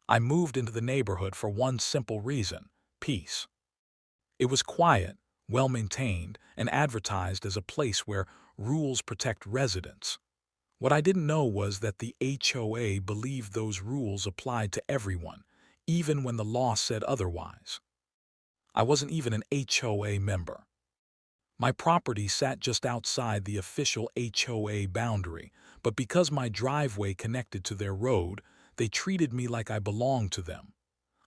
I moved into the neighborhood for one simple reason: peace. It was quiet, well-maintained, and advertised as a place where rules protect residents. What I didn't know was that the HOA believed those rules applied to everyone, even when the law said otherwise. I wasn't even an HOA member. My property sat just outside the official HOA boundary, but because my driveway connected to their road, they treated me like I belonged to them.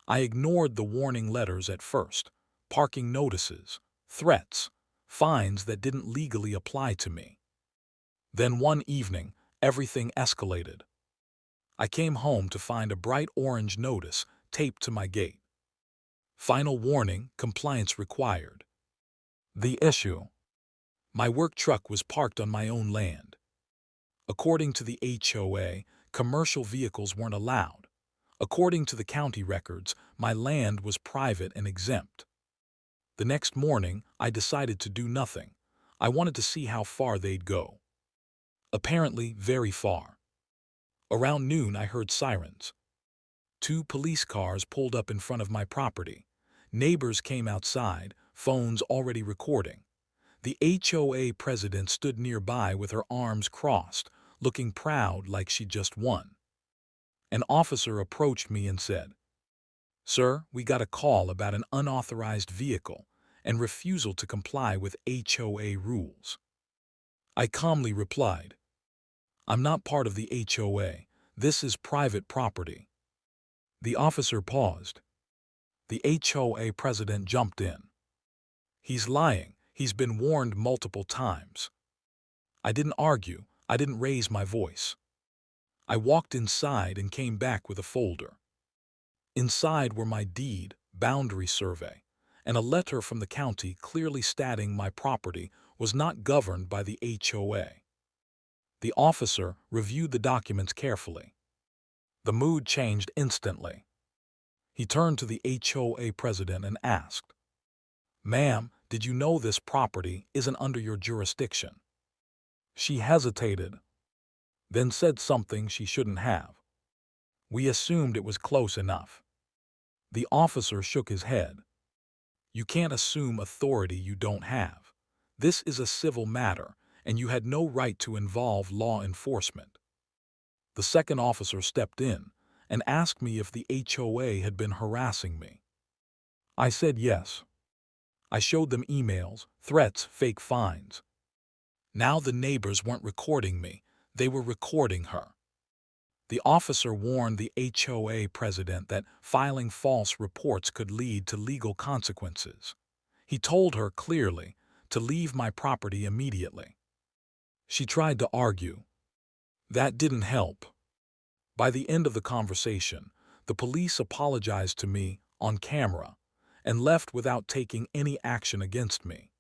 I ignored the warning letters at first, parking notices, threats, fines that didn't legally apply to me. Then one evening, everything escalated. I came home to find a bright orange notice taped to my gate. Final warning: compliance required. The issue: my work truck was parked on my own land. According to the HOA, commercial vehicles weren't allowed. According to the county records, my land was private and exempt. The next morning, I decided to do nothing. I wanted to see how far they'd go. Apparently, very far. Around noon, I heard sirens. 2 police cars pulled up in front of my property. Neighbors came outside, phones already recording. The HOA president stood nearby with her arms crossed, looking proud like she'd just won. An officer approached me and said, "Sir, we got a call about an unauthorized vehicle and refusal to comply with HOA rules." I calmly replied, "I'm not part of the HOA. This is private property." The officer paused. The HOA president jumped in. "He's lying. He's been warned multiple times." I didn't argue. I didn't raise my voice. I walked inside and came back with a folder. Inside were my deed, boundary survey, and a letter from the county clearly stating my property was not governed by the HOA. The officer reviewed the documents carefully. The mood changed instantly. He turned to the HOA president and asked, "Ma'am, did you know this property isn't under your jurisdiction?" She hesitated, then said something she shouldn't have. "We assumed it was close enough." The officer shook his head. "You can't assume authority you don't have. This is a civil matter, and you had no right to involve law enforcement." The second officer stepped in and asked me if the HOA had been harassing me. I said yes. I showed them emails, threats, fake fines. Now the neighbors weren't recording me, they were recording her. The officer warned the HOA president that filing false reports could lead to legal consequences. He told her clearly to leave my property immediately. She tried to argue. That didn't help. By the end of the conversation, the police apologized to me on camera and left without taking any action against me.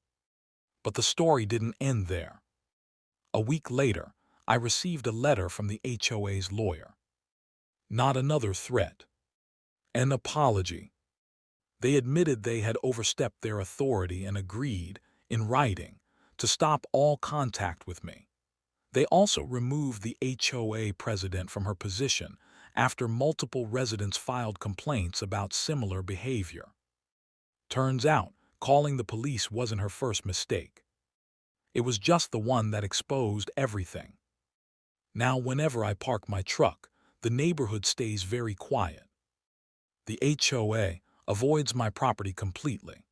But the story didn't end there. A week later, I received a letter from the HOA's lawyer. Not another threat. An apology. They admitted they had overstepped their authority and agreed, in writing, to stop all contact with me. They also removed the HOA president from her position after multiple residents filed complaints about similar behavior. Turns out, calling the police wasn't her first mistake. It was just the one that exposed everything. Now, whenever I park my truck, the neighborhood stays very quiet. The HOA avoids my property completely.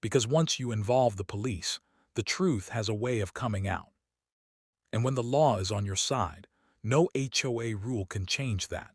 Because once you involve the police, the truth has a way of coming out. And when the law is on your side, no HOA rule can change that.